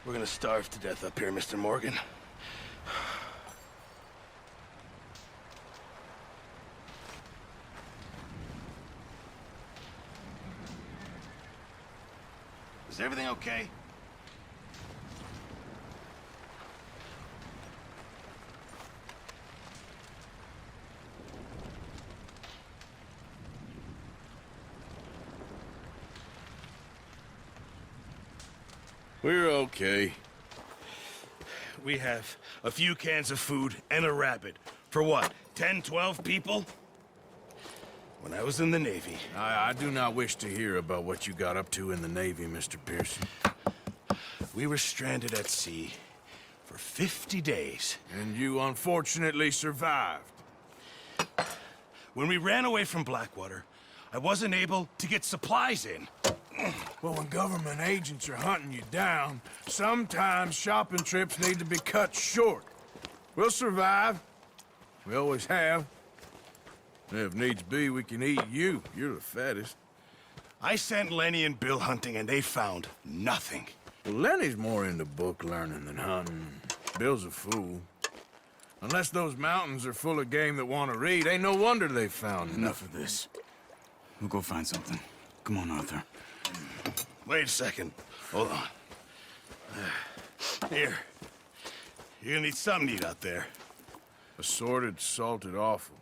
We're gonna starve to death up here, Mr. Morgan. Is everything okay? We're okay. We have a few cans of food and a rabbit. For what, 10, 12 people? When I was in the Navy... I do not wish to hear about what you got up to in the Navy, Mr. Pearson. We were stranded at sea for 50 days. And you unfortunately survived. When we ran away from Blackwater, I wasn't able to get supplies in. Well, when government agents are hunting you down, sometimes shopping trips need to be cut short. We'll survive. We always have. And if needs be, we can eat you. You're the fattest. I sent Lenny and Bill hunting, and they found nothing. Well, Lenny's more into book learning than hunting. Bill's a fool. Unless those mountains are full of game that want to read, ain't no wonder they found Enough of this. We'll go find something. Come on, Arthur. Wait a second. Hold on. Here. You're gonna need something to eat out there. Assorted, salted offal.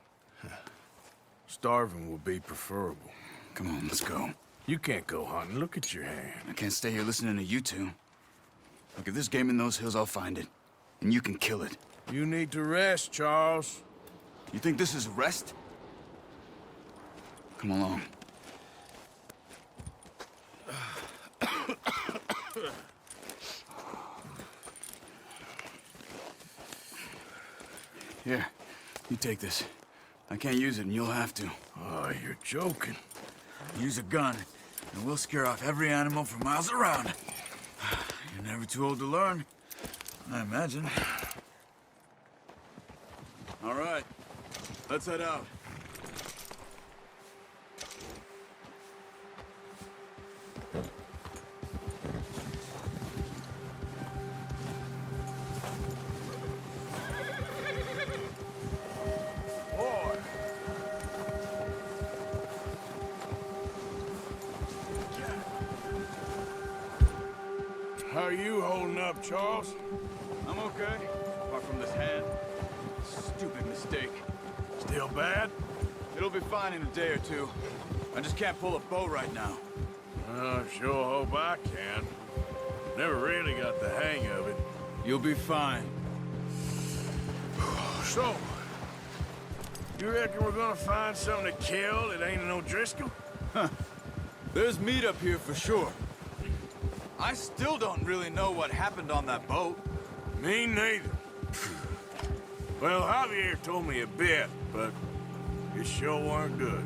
Starving will be preferable. Come on, let's go. You can't go hunting. Look at your hand. I can't stay here listening to you two. Look, if there's game in those hills, I'll find it. And you can kill it. You need to rest, Charles. You think this is rest? Come along. Here, you take this. I can't use it, and you'll have to. Oh, you're joking. Use a gun, and we'll scare off every animal for miles around. You're never too old to learn, I imagine. All right, let's head out. How are you holding up, Charles? I'm okay, apart from this hand. Stupid mistake. Still bad? It'll be fine in a day or two. I just can't pull a bow right now. I sure hope I can. Never really got the hang of it. You'll be fine. So, you reckon we're gonna find something to kill that ain't no Driscoll? There's meat up here for sure. I still don't really know what happened on that boat. Me neither. Well, Javier told me a bit, but it sure weren't good.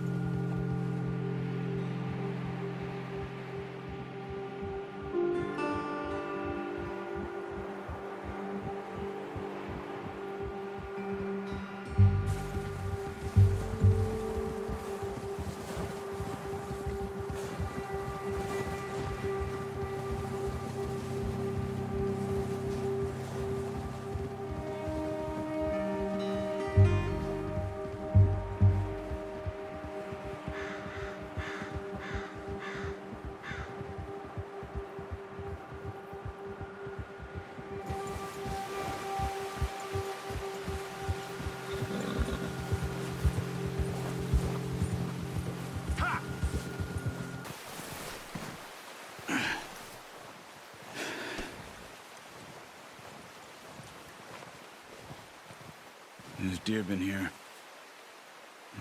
There's deer been here.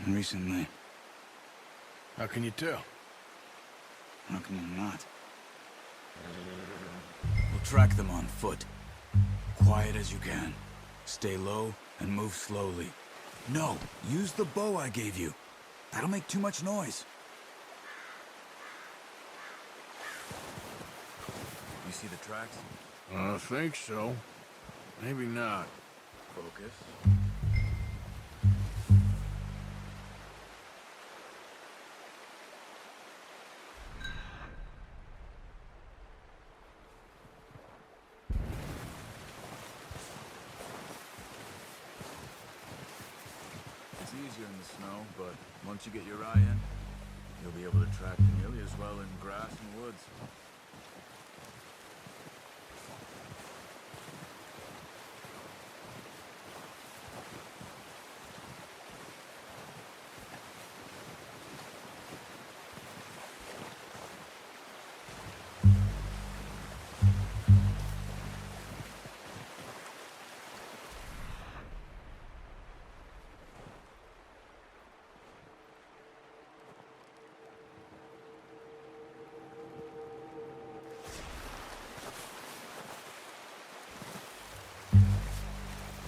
Recently. How can you tell? How can you not? We'll track them on foot. Quiet as you can. Stay low and move slowly. No, use the bow I gave you. That'll make too much noise. You see the tracks? I think so. Maybe not. Focus. easier in the snow, but once you get your eye in, you'll be able to track nearly as well in grass and woods.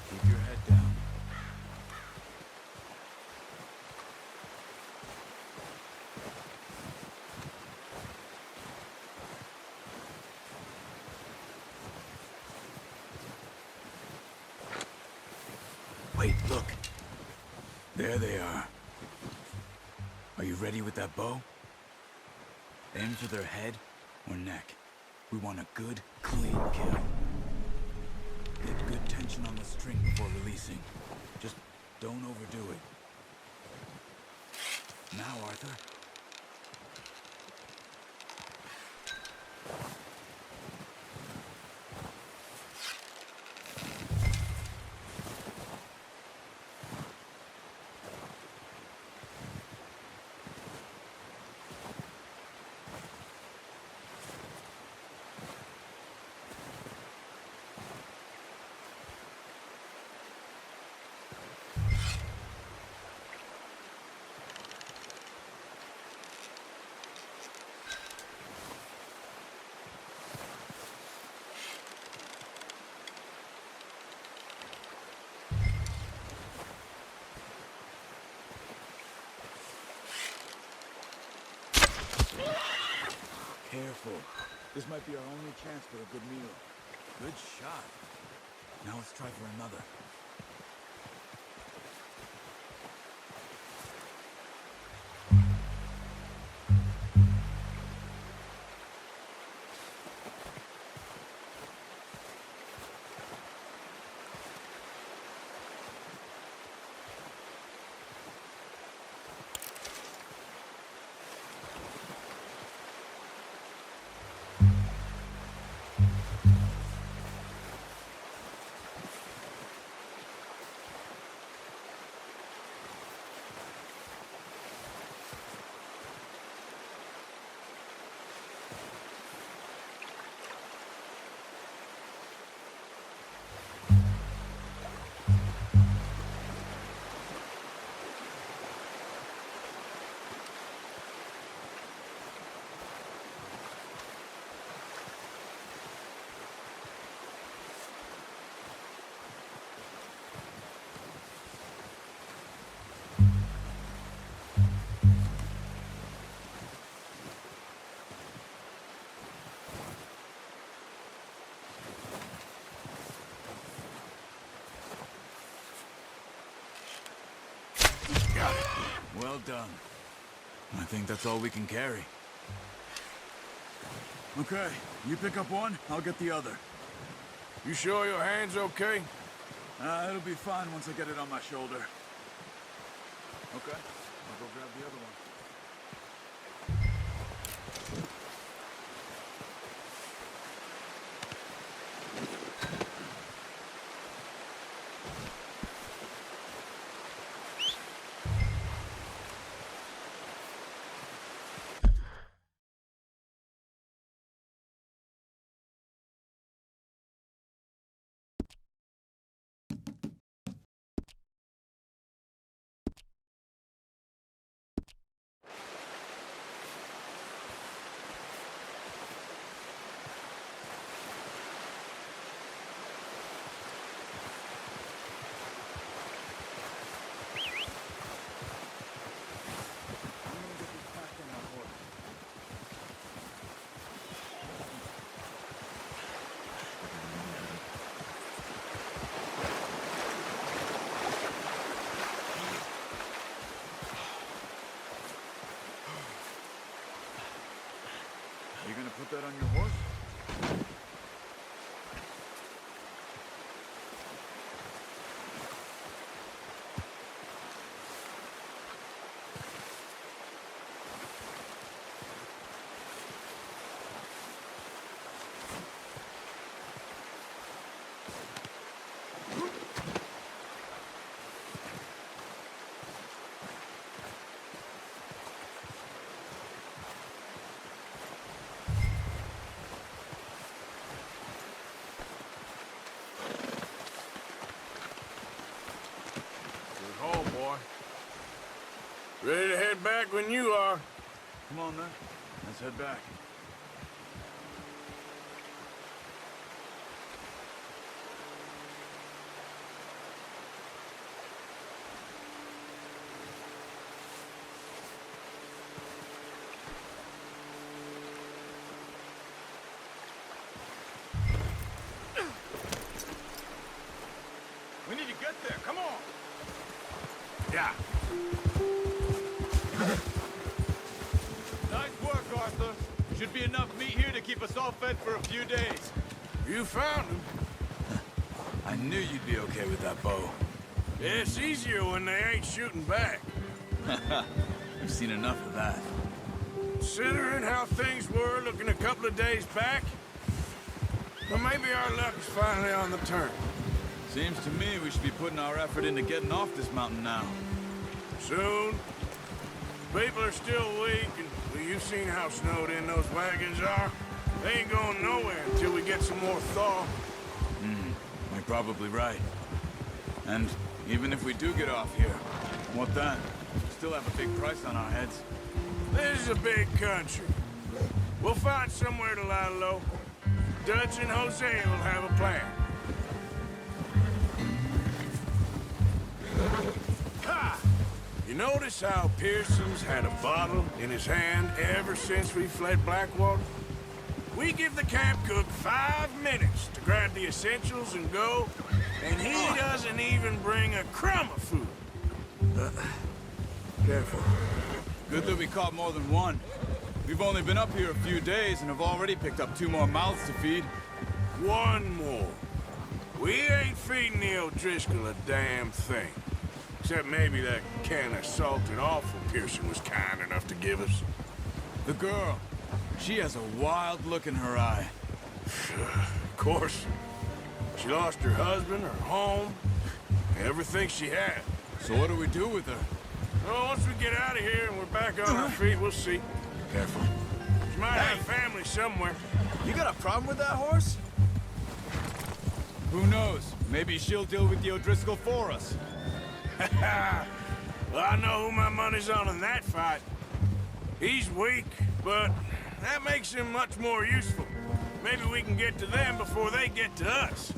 Keep your head down. Wait, look. There they are. Are you ready with that bow? Aim for their head or neck. We want a good, clean kill. Get good tension on the string before releasing. Just don't overdo it. Now, Arthur. Careful. This might be our only chance for a good meal. Good shot. Now let's try for another. Got it. Well done. I think that's all we can carry. Okay, you pick up one, I'll get the other. You sure your hand's okay? It'll be fine once I get it on my shoulder. Okay, I'll go grab the other one. Ready to head back when you are. Come on, then. Let's head back. We need to get there. Come on. Yeah. Nice work, Arthur. Should be enough meat here to keep us all fed for a few days. You found him. I knew you'd be okay with that bow. Yeah, it's easier when they ain't shooting back. We've seen enough of that. Considering how things were looking a couple of days back, well, maybe our luck is finally on the turn. Seems to me we should be putting our effort into getting off this mountain now. Soon. People are still weak, and well, you've seen how snowed in those wagons are. They ain't going nowhere until we get some more thaw. You're probably right. And even if we do get off here, what then? We still have a big price on our heads. This is a big country. We'll find somewhere to lie low. Dutch and Hosea will have a plan. Ha! You notice how Pearson's had a bottle in his hand ever since we fled Blackwater? We give the camp cook 5 minutes to grab the essentials and go, and he doesn't even bring a crumb of food. Careful. Good that we caught more than one. We've only been up here a few days and have already picked up 2 more mouths to feed. One more. We ain't feeding the O'Driscoll a damn thing. Except maybe that can of salted offal Pearson was kind enough to give us. The girl. She has a wild look in her eye. Of course. She lost her husband, her home, everything she had. So what do we do with her? Well, once we get out of here and we're back on our feet, we'll see. Careful. She might have family somewhere. You got a problem with that horse? Who knows? Maybe she'll deal with the O'Driscoll for us. Well, I know who my money's on in that fight. He's weak, but that makes him much more useful. Maybe we can get to them before they get to us.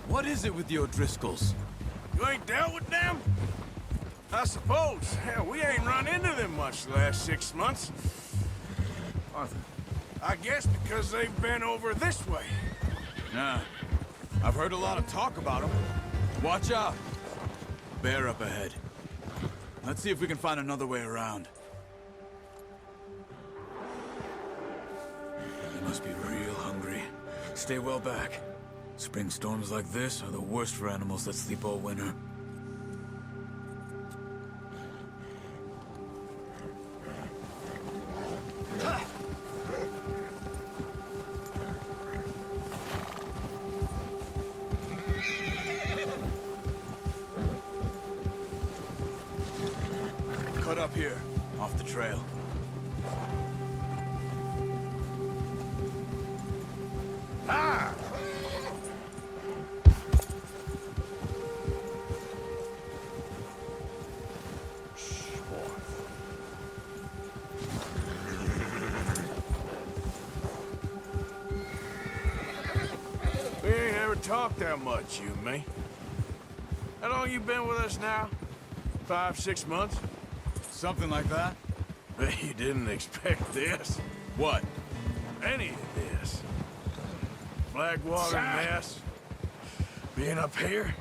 What is it with the O'Driscolls? You ain't dealt with them? I suppose. Hell, we ain't run into them much the last 6 months. Arthur. I guess because they've been over this way. Nah. I've heard a lot of talk about them. Watch out. Bear up ahead. Let's see if we can find another way around. They must be real hungry. Stay well back. Spring storms like this are the worst for animals that sleep all winter. Cut up here, off the trail. Ah! Shh, boy. We ain't ever talked that much, you and me. How long you been with us now? 5, 6 months? Something like that? Bet you didn't expect this. What? Any of this. Blackwater mess. Being up here.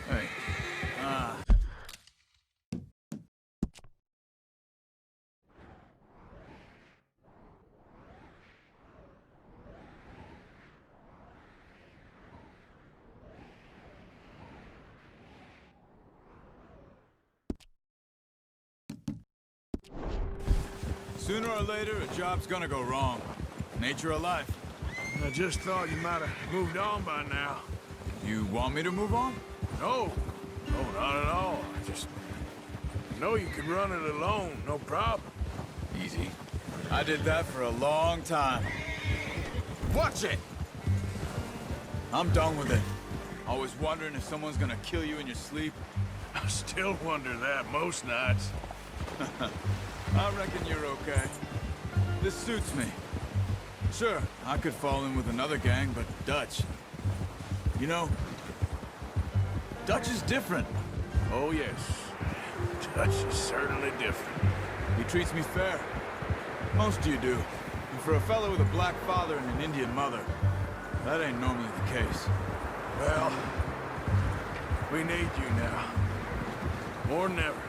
Hey. Sooner or later, a job's gonna go wrong. Nature of life. I just thought you might have moved on by now. You want me to move on? No. No, not at all. I just know you could run it alone, no problem. Easy. I did that for a long time. Watch it! I'm done with it. Always wondering if someone's gonna kill you in your sleep. I still wonder that most nights. I reckon you're okay. This suits me. Sure, I could fall in with another gang, but Dutch... You know, Dutch is different. Oh, yes. Dutch is certainly different. He treats me fair. Most of you do. And for a fellow with a black father and an Indian mother, that ain't normally the case. Well, we need you now. More than ever.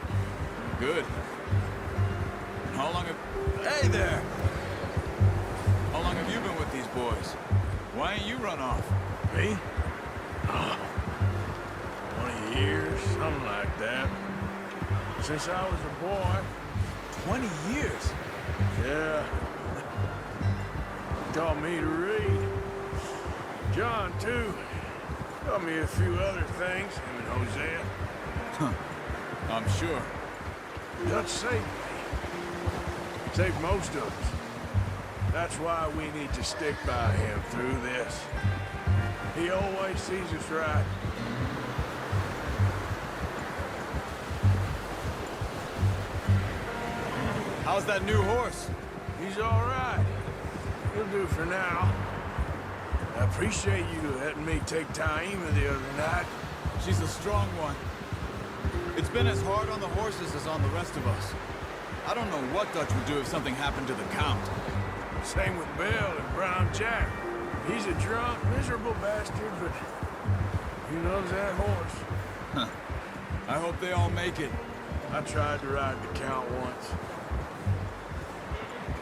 Good. And how long have... Hey there! How long have you been with these boys? Why ain't you run off? Me? Oh, 20 years, something like that. Since I was a boy. 20 years? Yeah. Taught me to read. John, too. Taught me a few other things, him and Hosea. Huh. I'm sure. Dutch saved me. Saved most of us. That's why we need to stick by him through this. He always sees us right. How's that new horse? He's all right. He'll do for now. I appreciate you letting me take Taima the other night. She's a strong one. It's been as hard on the horses as on the rest of us. I don't know what Dutch would do if something happened to the Count. Same with Bill and Brown Jack. He's a drunk, miserable bastard, but he loves that horse. Huh. I hope they all make it. I tried to ride the Count once.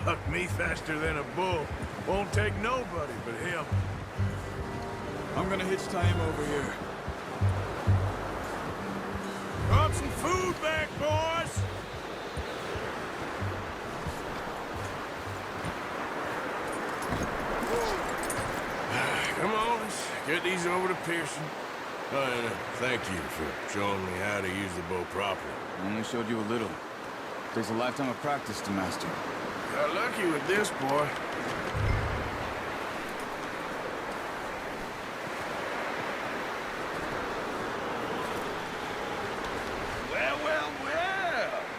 Bucked me faster than a bull. Won't take nobody but him. I'm gonna hitch Taima over here. Brought some food back, boys! Come on, let's get these over to Pearson. Thank you for showing me how to use the bow properly. I only showed you a little. Takes a lifetime of practice to master. Got lucky with this, boy. Well, well,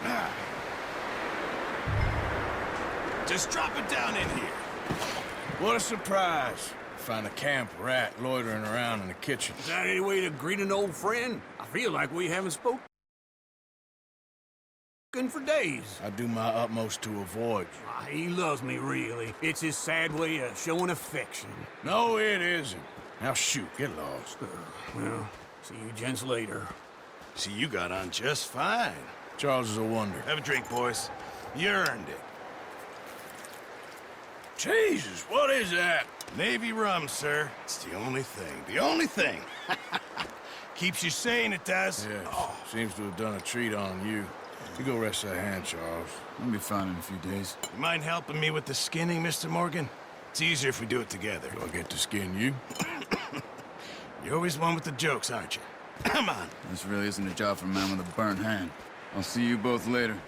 well. Just drop it down in here. What a surprise. Find a camp rat loitering around in the kitchen. Is that any way to greet an old friend? I feel like we haven't spoken for days. I do my utmost to avoid you. He loves me, really. It's his sad way of showing affection. No, it isn't. Now shoot, get lost. Well, see you gents later. See, you got on just fine. Charles is a wonder. Have a drink, boys. You earned it. Jesus, what is that? Navy rum, sir. It's the only thing. The only thing. Keeps you sane, it does. Yes, seems to have done a treat on you. You go rest that hand, Charles. I'll be fine in a few days. You mind helping me with the skinning, Mr. Morgan? It's easier if we do it together. Do I get to skin you? You're always one with the jokes, aren't you? Come on. This really isn't a job for a man with a burnt hand. I'll see you both later.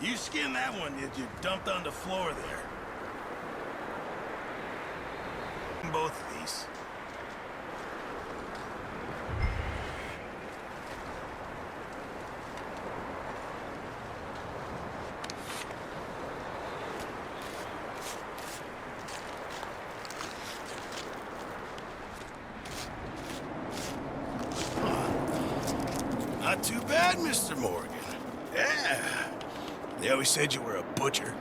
You skin that one that you dumped on the floor there. Both of these. Not too bad, Mr. Morgan. Yeah. They always said you were a butcher.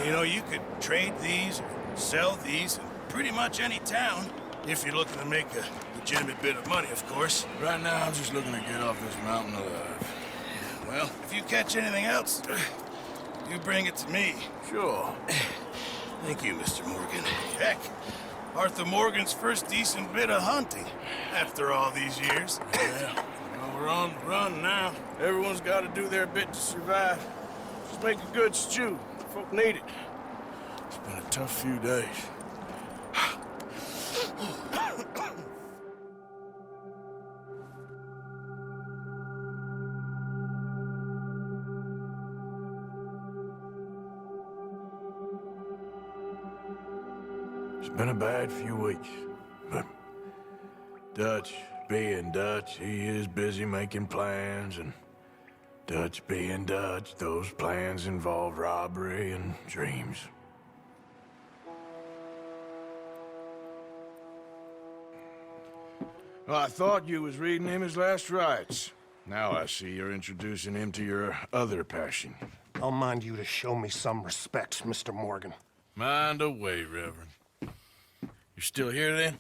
You know, you could trade these or sell these in pretty much any town, if you're looking to make a legitimate bit of money, of course. Right now, I'm just looking to get off this mountain alive. Well, if you catch anything else, you bring it to me. Sure. Thank you, Mr. Morgan. Heck, Arthur Morgan's first decent bit of hunting after all these years. Yeah. Well, we're on the run now. Everyone's got to do their bit to survive. Just make a good stew. Folk need it. It's been a tough few days. It's been a bad few weeks, but Dutch, being Dutch, he is busy making plans, and Dutch being Dutch, those plans involve robbery and dreams. Well, I thought you was reading him his last rites. Now I see you're introducing him to your other passion. I'll mind you to show me some respect, Mr. Morgan. Mind away, Reverend. You're still here, then?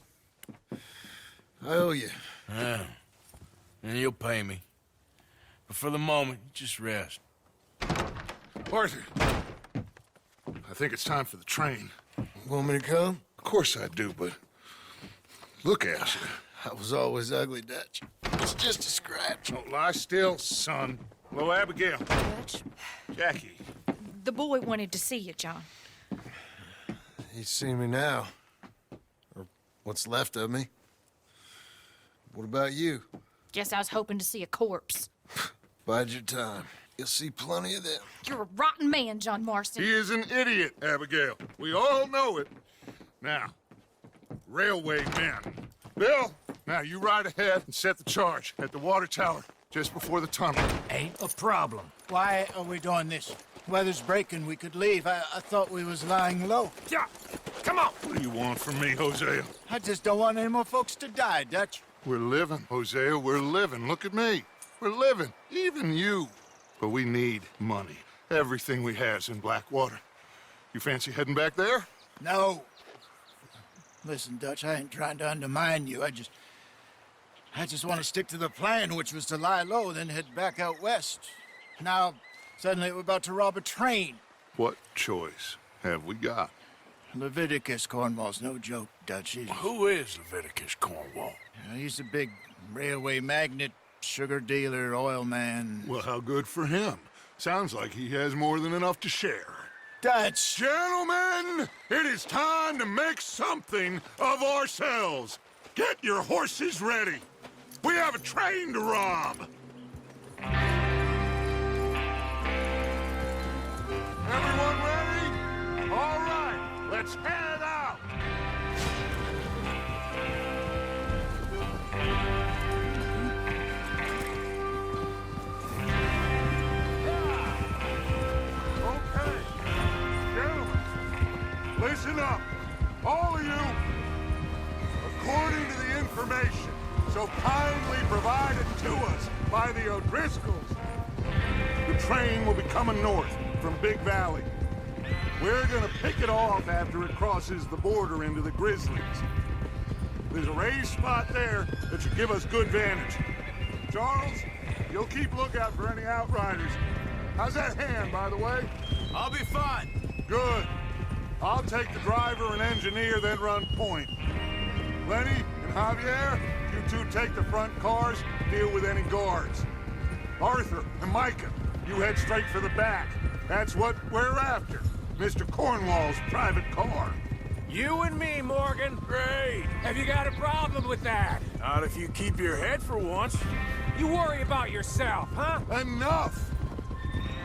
I owe you. Yeah. And you'll pay me. But for the moment, just rest. Arthur, I think it's time for the train. Want me to come? Of course I do, but look at you. I was always ugly, Dutch. It's just a scratch. Don't lie still, son. Hello, Abigail. Dutch, Jackie. the boy wanted to see you, John. He's seen me now. Or what's left of me. What about you? Guess I was hoping to see a corpse. Bide your time. You'll see plenty of them. You're a rotten man, John Marston. He is an idiot, Abigail. We all know it. Now, railway men. Bill, now you ride ahead and set the charge at the water tower just before the tunnel. Ain't a problem. Why are we doing this? Weather's breaking. We could leave. I thought we was lying low. Yeah, come on. What do you want from me, Hosea? I just don't want any more folks to die, Dutch. We're living, Hosea. We're living. Look at me. We're living. Even you. But we need money. Everything we has in Blackwater. You fancy heading back there? No. Listen, Dutch, I ain't trying to undermine you. I just want to stick to the plan, which was to lie low, then head back out west. Now, suddenly we're about to rob a train. What choice have we got? Leviticus Cornwall's no joke, Dutch. Who is Leviticus Cornwall? He's a big railway magnate, sugar dealer, oil man. Well, how good for him. Sounds like he has more than enough to share. Dutch! Gentlemen, it is time to make something of ourselves. Get your horses ready. We have a train to rob. Everyone ready? All right, let's head out. Okay, gentlemen, listen up, all of you. According to the information so kindly provided to us by the O'Driscolls, the train will be coming north from Big Valley. We're gonna pick it off after it crosses the border into the Grizzlies. There's a raised spot there that should give us good vantage. Charles, you'll keep lookout for any outriders. How's that hand, by the way? I'll be fine. Good. I'll take the driver and engineer, then run point. Lenny and Javier, you two take the front cars, deal with any guards. Arthur and Micah, you head straight for the back. That's what we're after. Mr. Cornwall's private car. You and me, Morgan. Great. Have you got a problem with that? Not if you keep your head for once. You worry about yourself, huh? Enough!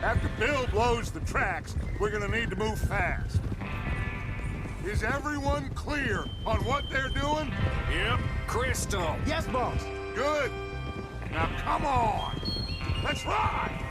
After Bill blows the tracks, we're gonna need to move fast. Is everyone clear on what they're doing? Yep. Crystal. Yes, boss. Good. Now come on. Let's ride!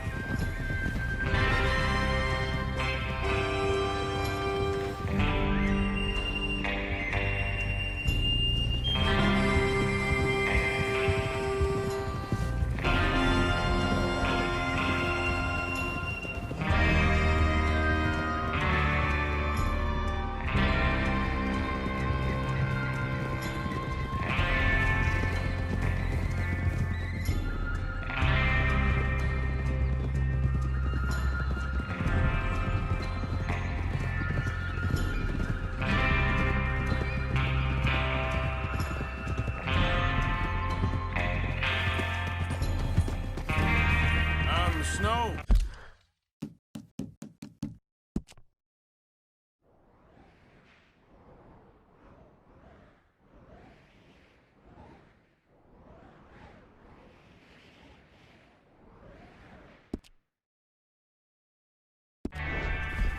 Snow.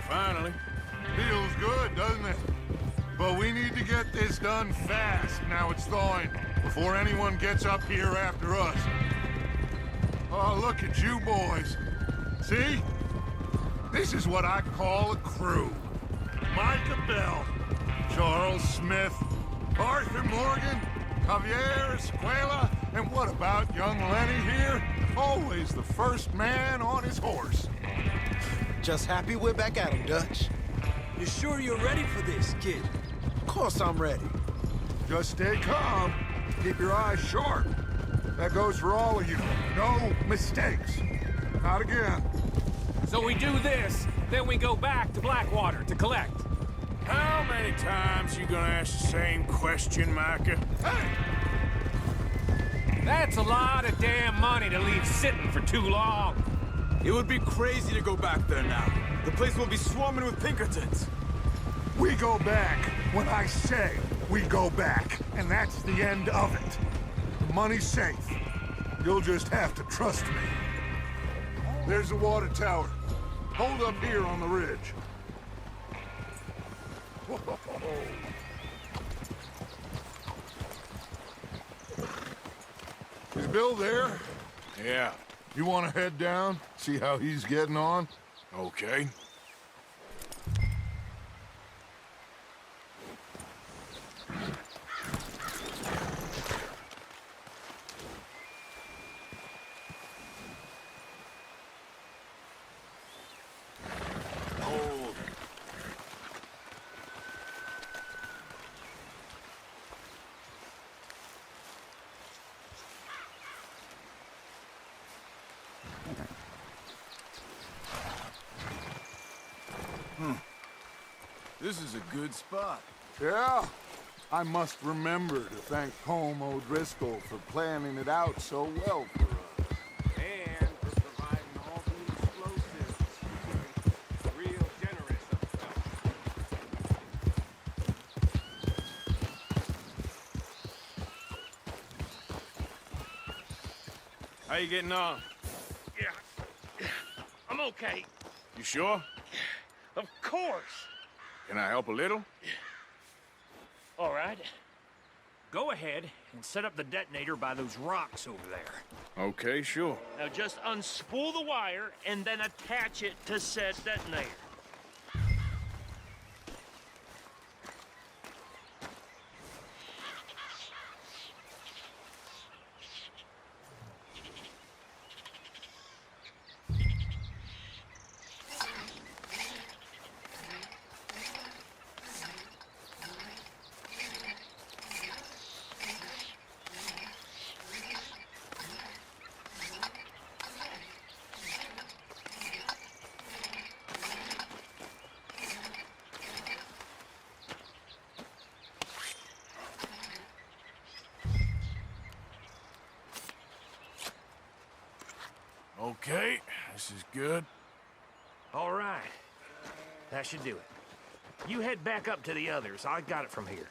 Finally. Feels good, doesn't it? But we need to get this done fast now it's thawing, before anyone gets up here after us. Oh, look at you boys. See? This is what I call a crew. Micah Bell, Charles Smith, Arthur Morgan, Javier Escuela, and what about young Lenny here? Always the first man on his horse. Just happy we're back at him, Dutch. You sure you're ready for this, kid? Of course I'm ready. Just stay calm. Keep your eyes sharp. That goes for all of you. No mistakes. Not again. So we do this, then we go back to Blackwater to collect. How many times you gonna ask the same question, Micah? Hey! That's a lot of damn money to leave sitting for too long. It would be crazy to go back there now. The place will be swarming with Pinkertons. We go back when I say we go back, and that's the end of it. The money's safe. You'll just have to trust me. There's the water tower. Hold up here on the ridge. Whoa. Is Bill there? Yeah, You want to head down, see how he's getting on? okay. This is a good spot. Yeah. I must remember to thank Home O'Driscoll for planning it out so well for us. And for providing all the explosives. Real generous of How you getting on? Yeah. I'm okay. You sure? Of course. Can I help a little? All right. Go ahead and set up the detonator by those rocks over there. Okay, sure. Now just unspool the wire and then attach it to said detonator. Okay, this is good. All right. That should do it. You head back up to the others. I got it from here.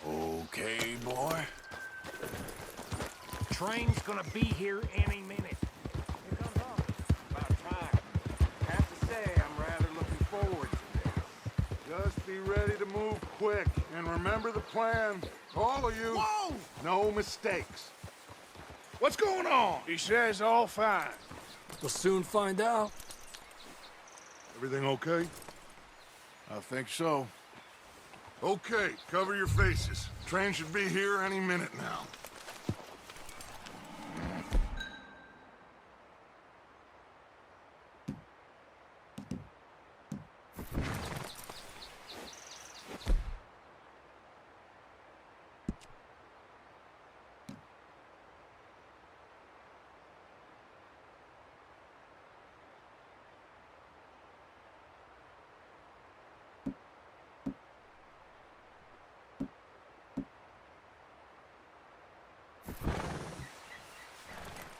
Okay, boy. Train's gonna be here any minute. Here comes Arthur. About time. I have to say, I'm rather looking forward to this. Just be ready to move quick, and remember the plan. All of you. Whoa! No mistakes. What's going on? He says all fine. We'll soon find out. Everything okay? I think so. Okay, cover your faces. Train should be here any minute now.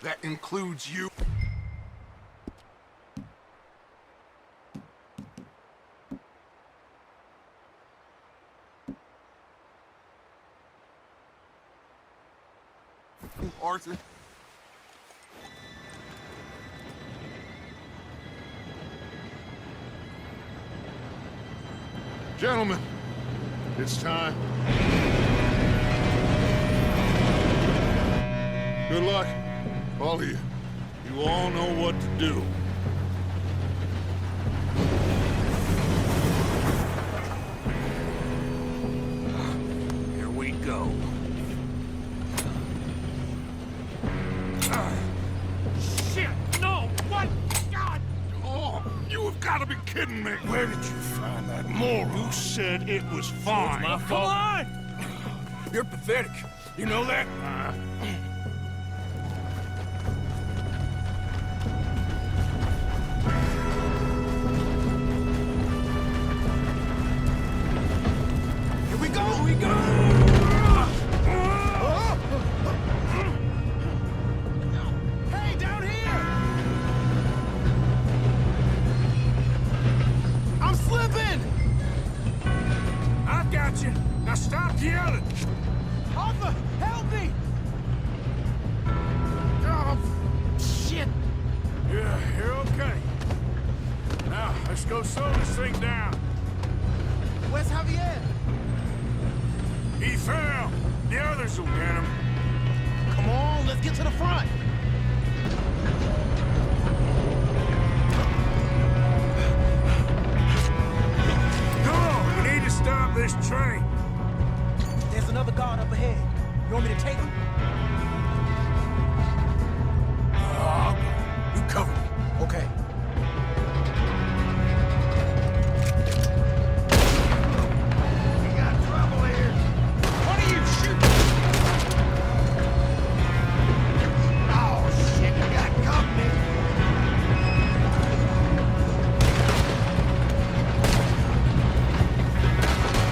That includes you. Arthur. Gentlemen, it's time. Good luck, all of you. You all know what to do. Here we go. Shit! No! What? God! Oh, you have got to be kidding me. Where did you find that moron? You said it was fine. My fault. on! You're pathetic. You know that? Here we go! Here we go! Hey, down here! I'm slipping! I got you. Now stop yelling. Arthur, help me! Oh, shit! Yeah, you're okay. Now, let's go slow this thing down. Where's Javier? He fell. The others will get him. Come on, let's get to the front. Come on, we need to stop this train. There's another guard up ahead. You want me to take him? You cover me. Okay. We got trouble here. What are you shooting? Oh, shit, we got company.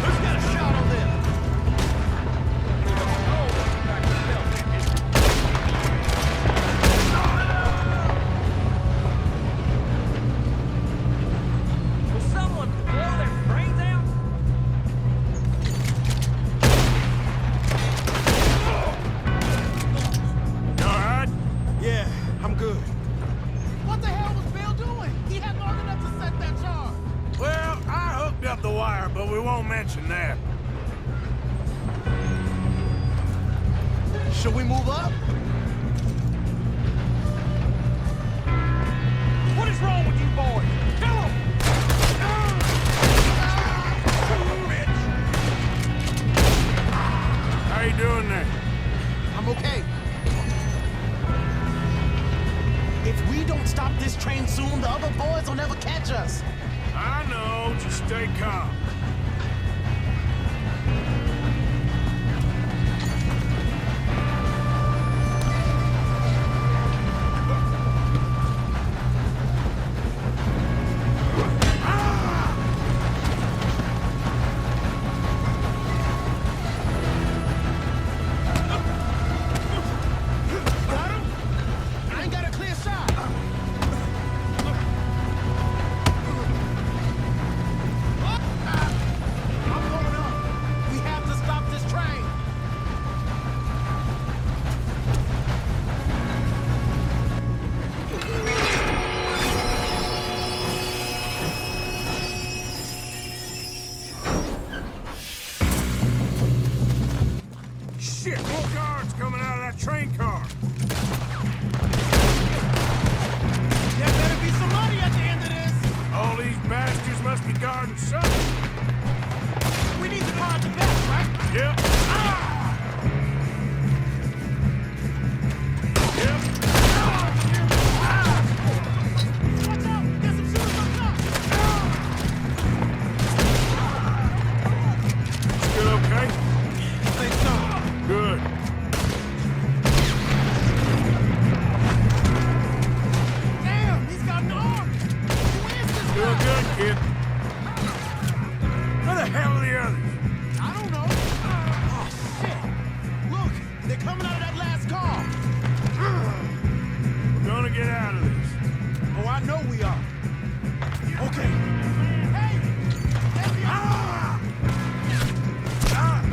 Who's got a shot on them? Will someone blow their brains out? You all right? Yeah, I'm good. What the hell was Bill doing? He had long enough to set that charge. Well, I hooked up the wire, but we won't mention that. Should we move up? What is wrong with you boys? Kill 'em! How you doing there? I'm okay. If we don't stop this train soon, the other boys will never catch us. I know. Just stay calm. Got him? I ain't got a clear shot. I'm going up. We have to stop this train. Shit, more guards coming out of that train car. There better be some money at the end of this. All these bastards must be guarding something. We need the car at the back, right? Yep. Yep. Watch out! There's some shooters up top. Still okay? I think so. Good. Damn, he's got an arm. Who is this Doing guy? good, kid. Where the hell are the others? I don't know. Oh, shit. Look, they're coming out of that last car. We're gonna get out of this. Oh, I know we are. Okay. Hey! There's the Ah! Ah!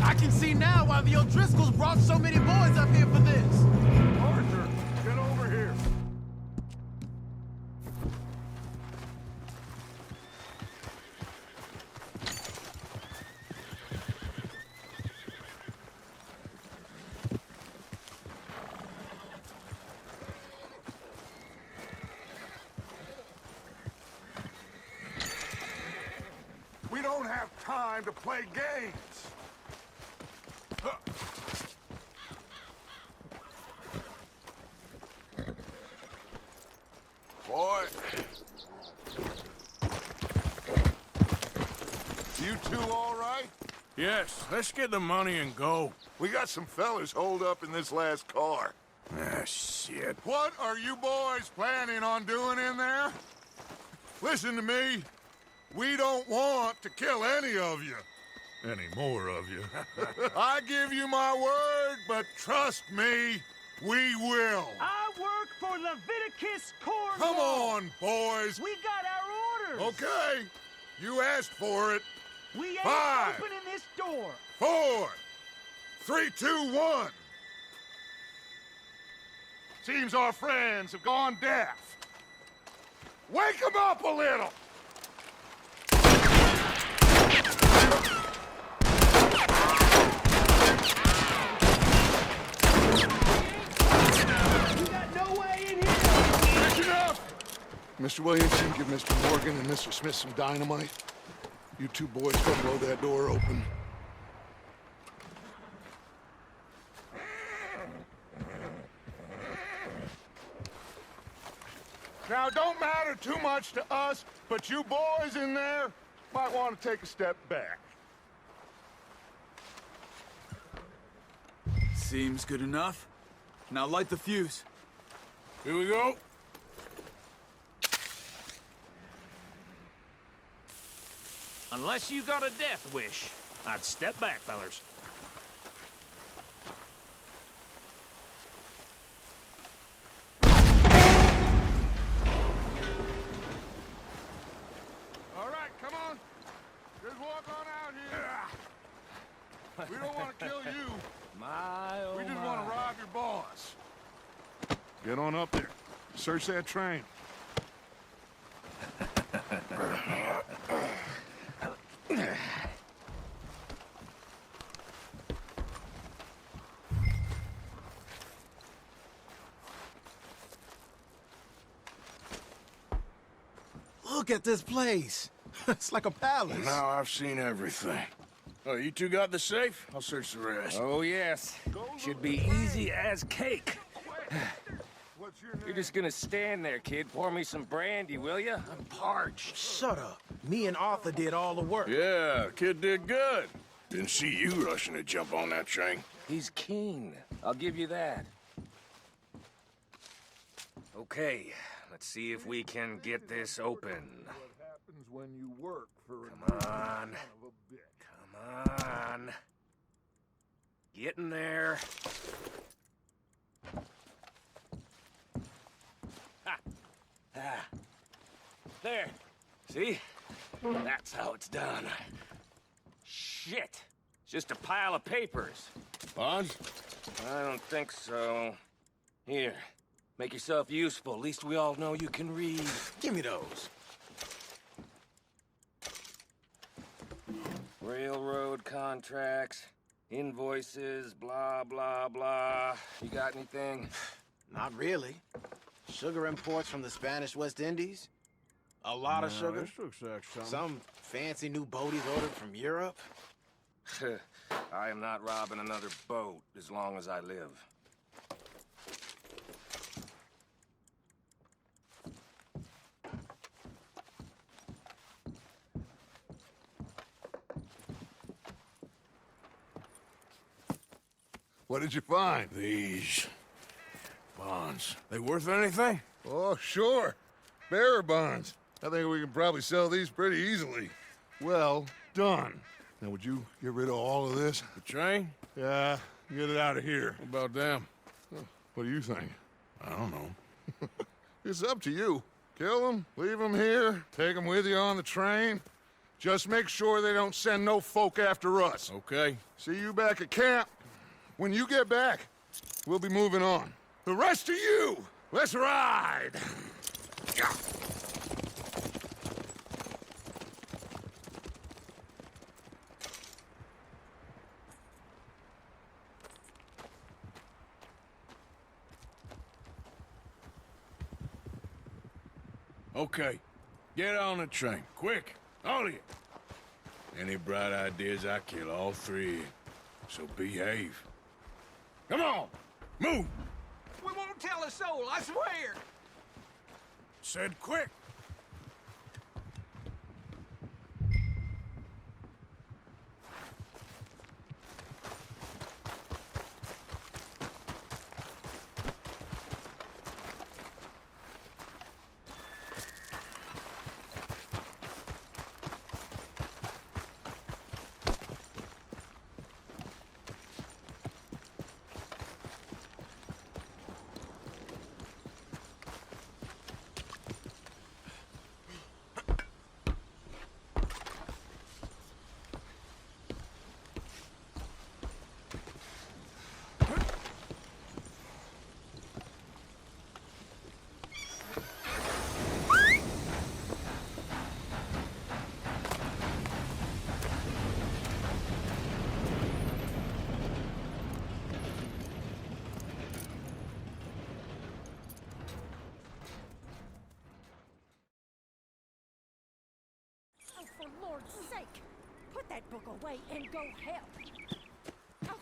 I can see now why the O'Driscolls brought so many boys up here for this. Arthur, get over here. We don't have time to play games. Boy. You two all right? Yes, let's get the money and go. We got some fellas holed up in this last car. Ah, shit. What are you boys planning on doing in there? Listen to me. We don't want to kill any of you. Any more of you. I give you my word, but trust me, we will. I work for Leviticus Corps. Come on, boys. We got our orders. Okay. You asked for it. We ain't 5, opening this door. 4, 3, 2, 1. Seems our friends have gone deaf. Wake them up a little. Mr. Williamson, give Mr. Morgan and Mr. Smith some dynamite. You two boys go blow that door open. Now, don't matter too much to us, but you boys in there might want to take a step back. Seems good enough. Now light the fuse. Here we go. Unless you got a death wish, I'd step back, fellers. All right, come on. Just walk on out here. We don't want to kill you. We just want to rob your boss. Get on up there. Search that train. Look at this place. It's like a palace. Now I've seen everything. Oh, you two got the safe? I'll search the rest. Oh, yes. Should be easy as cake. What's your name? You're just gonna stand there, kid. Pour me some brandy, will ya? I'm parched. Shut up. Me and Arthur did all the work. Yeah, kid did good. Didn't see you rushing to jump on that train. He's keen. I'll give you that. Okay, let's see if we can get this open. What happens when you work for Come on. Come on. Get in there. Ha. Ah. There. See? That's how it's done. Shit. It's just a pile of papers. Bonds? I don't think so. Here. Make yourself useful. At least we all know you can read. Give me those. Railroad contracts, invoices, blah, blah, blah. You got anything? Not really. Sugar imports from the Spanish West Indies. A lot of sugar. This looks like something. Some fancy new boat he's ordered from Europe. I am not robbing another boat as long as I live. What did you find? These bonds. They worth anything? Oh, sure. Bearer bonds. I think we can probably sell these pretty easily. Well done. Now, would you get rid of all of this? The train? Yeah, get it out of here. What about them? What do you think? I don't know. It's up to you. Kill them, leave them here, take them with you on the train. Just make sure they don't send no folk after us. Okay. See you back at camp. When you get back, we'll be moving on. The rest of you, let's ride! Yeah. Okay. Get on the train. Quick. All of you. Any bright ideas, I kill all three. So behave. Come on! Move! We won't tell a soul, I swear! Said quick. Oh, for Lord's sake, put that book away and go help. Oh,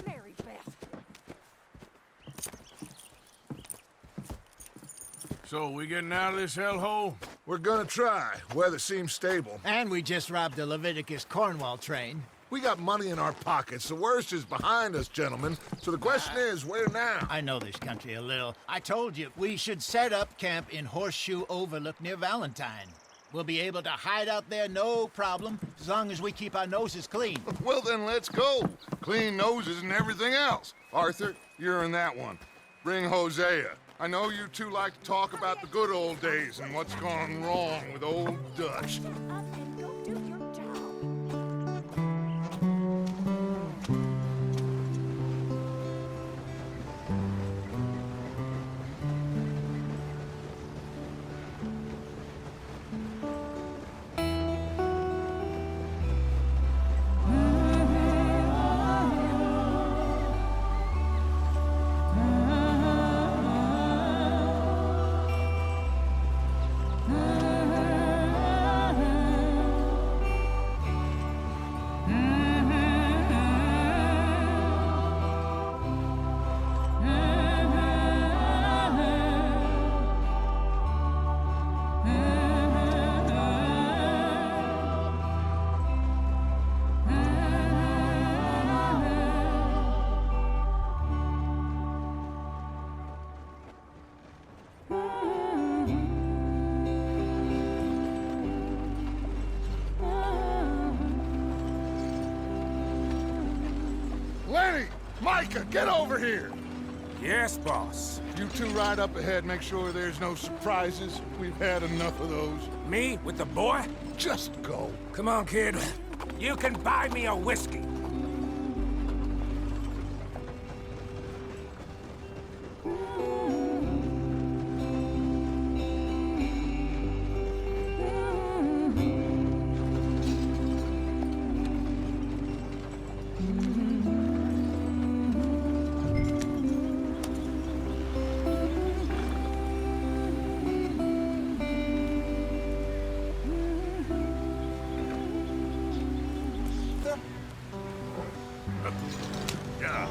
Mary Beth. So, we getting out of this hellhole? We're gonna try. Weather seems stable. And we just robbed the Leviticus Cornwall train. We got money in our pockets. The worst is behind us, gentlemen. So the question is, where now? I know this country a little. I told you, we should set up camp in Horseshoe Overlook near Valentine. We'll be able to hide out there, no problem, as long as we keep our noses clean. Well, then let's go. Clean noses and everything else. Arthur, you're in that one. Bring Hosea. I know you two like to talk about the good old days and what's gone wrong with old Dutch. Shut up and go do your job. Lenny! Micah, get over here! Yes, boss. You two ride up ahead, make sure there's no surprises. We've had enough of those. Me with the boy? Just go. Come on, kid. You can buy me a whiskey. Yeah.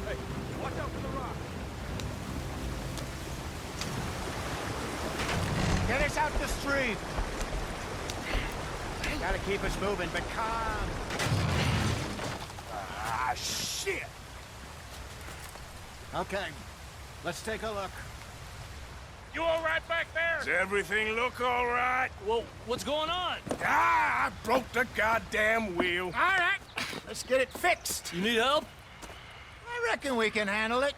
Hey, watch out for the rock. Get us out the street. Gotta keep us moving, but calm. Ah, shit! Okay, let's take a look. You all right back there? Does everything look all right? Well, what's going on? Ah, I broke the goddamn wheel. All right, let's get it fixed. You need help? I reckon we can handle it.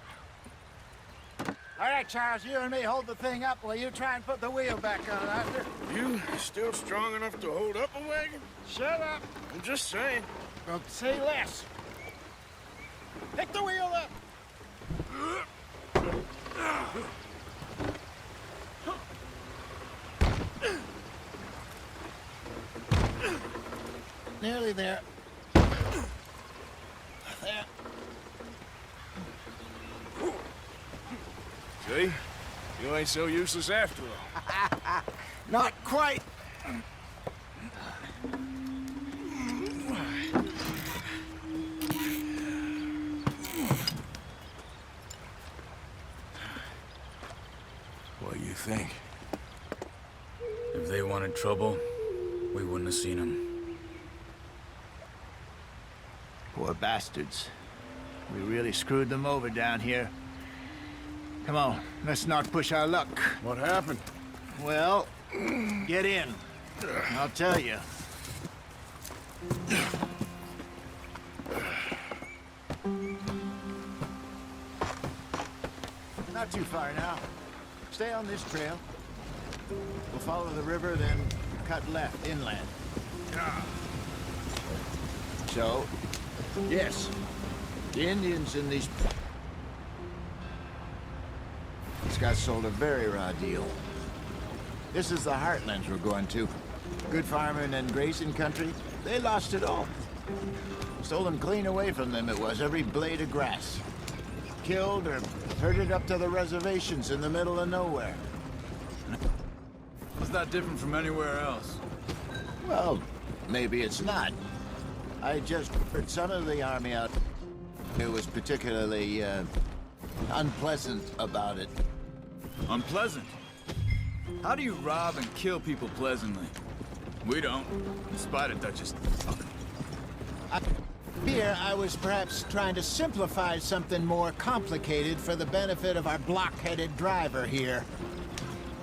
All right, Charles, you and me hold the thing up while you try and put the wheel back on, Arthur. You still strong enough to hold up a wagon? Shut up. I'm just saying. Well, say less. Pick the wheel up. Nearly there. There. See? You ain't so useless after all. Not quite. What do you think? If they wanted trouble, we wouldn't have seen them. Poor bastards. We really screwed them over down here. Come on, let's not push our luck. What happened? Well, get in. I'll tell you. Not too far now. Stay on this trail. We'll follow the river, then cut left inland. So, yes, the Indians in these guys sold a very raw deal. This is the heartlands we're going to. Good farming and grazing country. They lost it all. Stolen clean away from them it was, every blade of grass. Killed or herded up to the reservations in the middle of nowhere. It's not different from anywhere else. Well, maybe it's not. I just heard some of the army out there was particularly unpleasant about it. Unpleasant? How do you rob and kill people pleasantly? We don't, in spite of Dutch's talk. Here, I was perhaps trying to simplify something more complicated for the benefit of our block-headed driver here.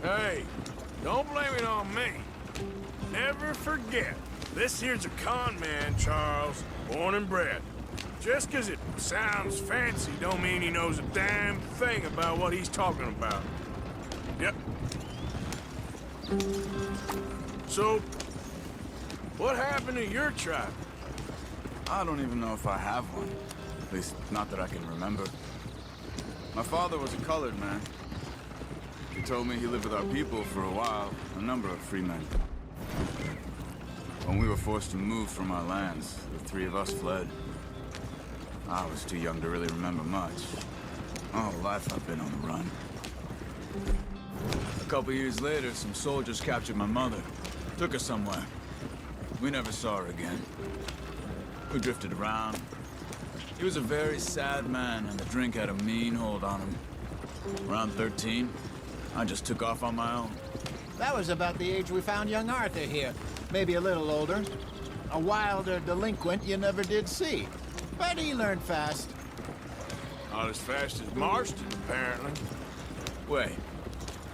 Hey, don't blame it on me. Never forget, this here's a con man, Charles, born and bred. Just 'cause it sounds fancy don't mean he knows a damn thing about what he's talking about. Yep. So, what happened to your tribe? I don't even know if I have one. At least, not that I can remember. My father was a colored man. He told me he lived with our people for a while, a number of free men. When we were forced to move from our lands, the three of us fled. I was too young to really remember much. My whole life I've been on the run. A couple years later, some soldiers captured my mother. Took her somewhere. We never saw her again. We drifted around. He was a very sad man, and the drink had a mean hold on him. Around 13, I just took off on my own. That was about the age we found young Arthur here. Maybe a little older. A wilder delinquent you never did see. But he learned fast. Not as fast as Marston, apparently. Wait,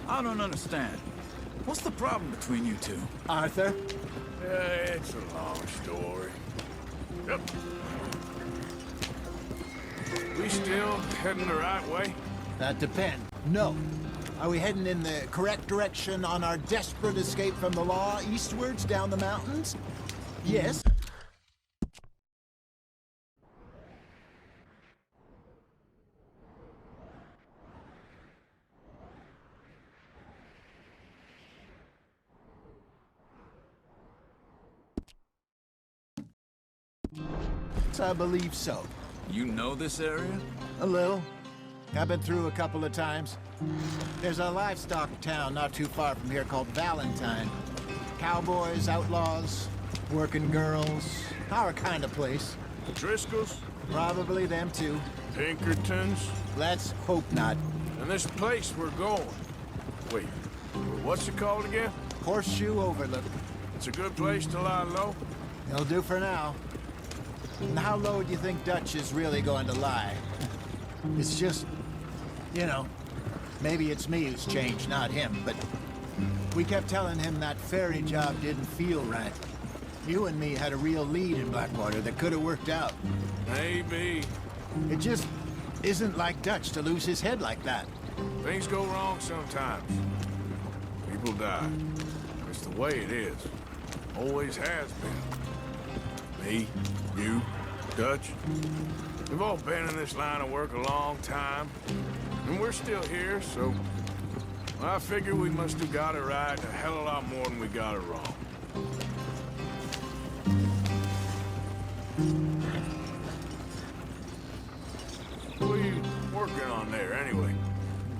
I don't understand. What's the problem between you two? Arthur? It's a long story. Yep. We still heading the right way? That depends. No. Are we heading in the correct direction on our desperate escape from the law eastwards down the mountains? Yes. I believe so. You know this area? A little. I've been through a couple of times. There's a livestock town not too far from here called Valentine. Cowboys, outlaws, working girls, our kind of place. Driscolls? Probably them too. Pinkertons? Let's hope not. And this place we're going. Wait, what's it called again? Horseshoe Overlook. It's a good place to lie low? It'll do for now. And how low do you think Dutch is really going to lie? It's just, you know, maybe it's me who's changed, not him, but we kept telling him that ferry job didn't feel right. You and me had a real lead in Blackwater that could have worked out. Maybe. It just isn't like Dutch to lose his head like that. Things go wrong sometimes. People die. It's the way it is. Always has been. Me, you, Dutch. We've all been in this line of work a long time. And we're still here, so... I figure we must have got it right a hell of a lot more than we got it wrong. What are you working on there, anyway?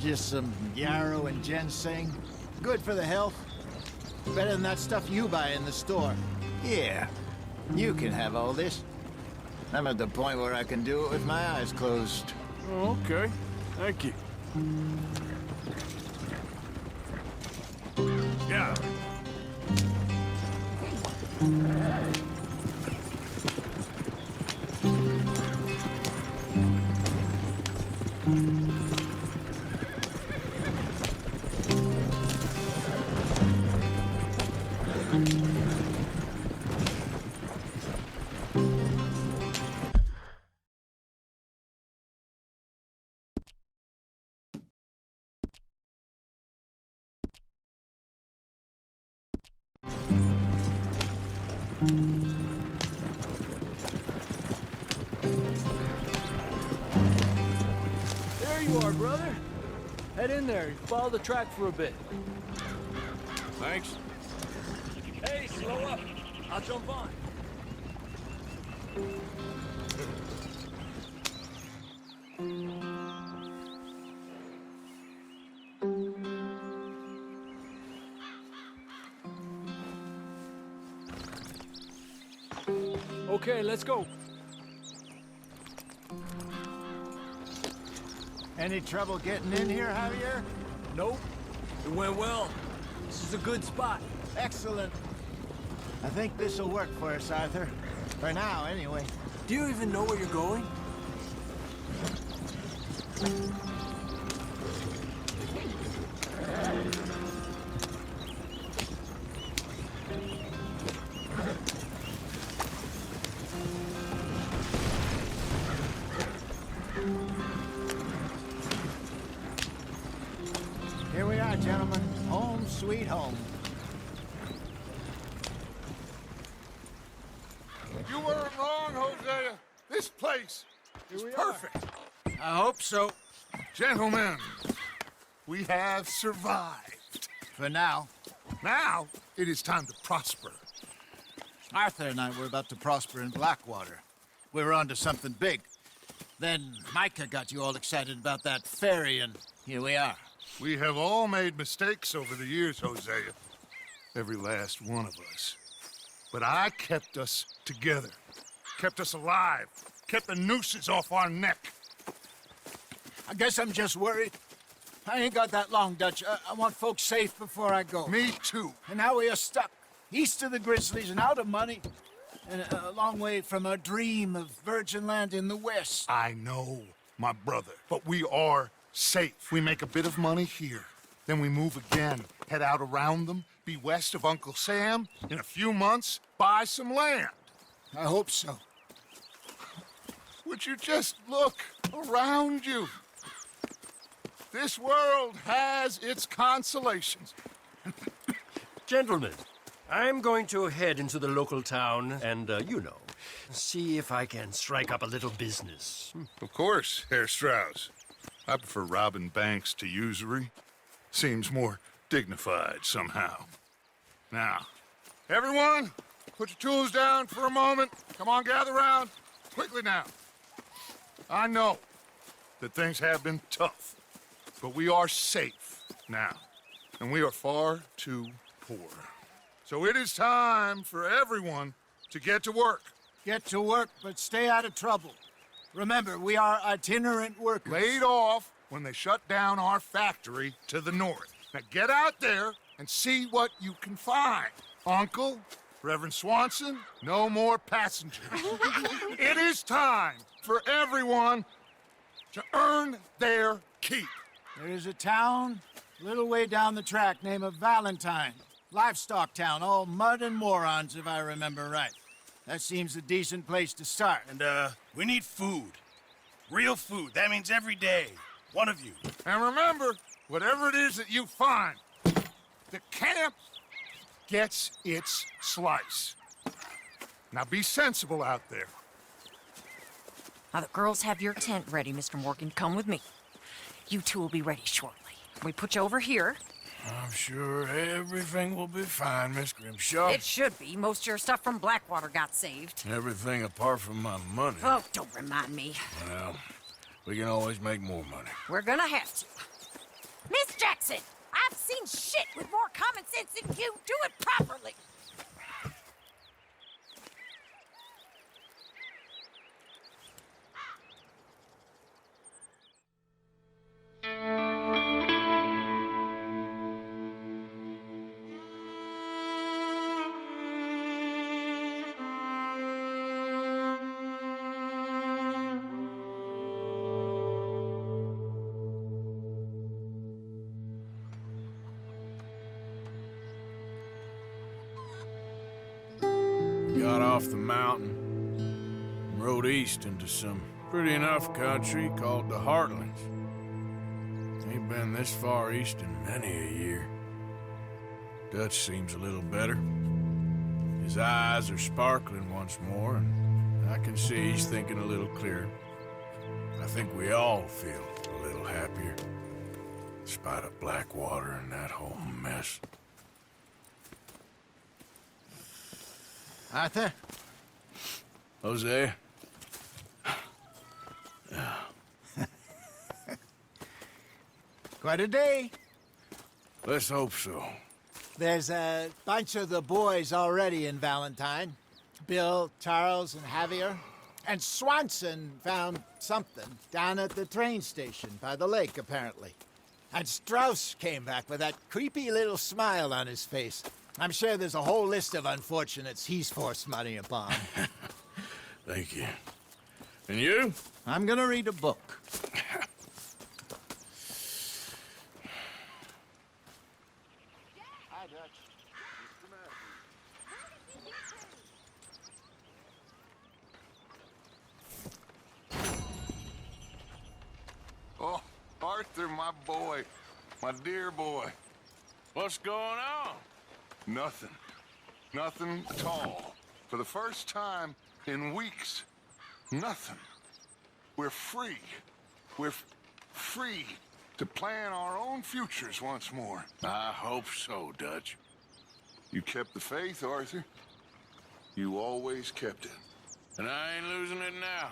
Just some yarrow and ginseng. Good for the health. Better than that stuff you buy in the store. Yeah, you can have all this. I'm at the point where I can do it with my eyes closed. Oh, okay. Thank you. Yeah. There you are, brother. Head in there. Follow the track for a bit. Thanks. Hey, slow up. I'll jump on. Okay, let's go. Any trouble getting in here, Javier? Nope. It went well. This is a good spot. Excellent. I think this'll work for us, Arthur. For now, anyway. Do you even know where you're going? Here we are, gentlemen. Home sweet home. You weren't wrong, Hosea. This place is perfect. I hope so. Gentlemen, we have survived. For now. Now, it is time to prosper. Arthur and I were about to prosper in Blackwater. We were onto something big. Then Micah got you all excited about that ferry, and here we are. We have all made mistakes over the years, Hosea. Every last one of us. But I kept us together. Kept us alive. Kept the nooses off our neck. I guess I'm just worried. I ain't got that long, Dutch. I want folks safe before I go. Me too. And now we are stuck. East of the Grizzlies and out of money. And a long way from a dream of virgin land in the west. I know, my brother. But we are safe. We make a bit of money here. Then we move again. Head out around them. Be west of Uncle Sam. In a few months, buy some land. I hope so. Would you just look around you? This world has its consolations. Gentlemen, I'm going to head into the local town and, you know, see if I can strike up a little business. Of course, Herr Strauss. I prefer robbing banks to usury. Seems more dignified somehow. Now, everyone, put your tools down for a moment. Come on, gather round. Quickly now. I know that things have been tough, but we are safe now, and we are far too poor. So it is time for everyone to get to work. Get to work, but stay out of trouble. Remember, we are itinerant workers. Laid off when they shut down our factory to the north. Now get out there and see what you can find. Uncle, Reverend Swanson, no more passengers. It is time for everyone to earn their keep. There is a town a little way down the track named Valentine. Livestock town, all mud and morons, if I remember right. That seems a decent place to start. And, we need food. Real food. That means every day. One of you. And remember, whatever it is that you find, the camp gets its slice. Now be sensible out there. Now, the girls have your tent ready, Mr. Morgan. Come with me. You two will be ready shortly. We put you over here. I'm sure everything will be fine, Miss Grimshaw. It should be. Most of your stuff from Blackwater got saved. Everything apart from my money. Oh, don't remind me. Well, we can always make more money. We're gonna have to. Miss Jackson, I've seen shit with more common sense than you. Do it properly. Got off the mountain and rode east into some pretty enough country called the Heartlands. Ain't been this far east in many a year. Dutch seems a little better. His eyes are sparkling once more, and I can see he's thinking a little clearer. I think we all feel a little happier, in spite of Blackwater and that whole mess. Arthur? Jose? Quite a day. Let's hope so. There's a bunch of the boys already in Valentine. Bill, Charles, and Javier. And Swanson found something down at the train station by the lake, apparently. And Strauss came back with that creepy little smile on his face. I'm sure there's a whole list of unfortunates he's forced money upon. Thank you. And you? I'm gonna read a book. Oh, Arthur, my boy. My dear boy. What's going on? Nothing. Nothing at all. For the first time in weeks, nothing. We're free. We're free to plan our own futures once more. I hope so, Dutch. You kept the faith, Arthur. You always kept it. And I ain't losing it now.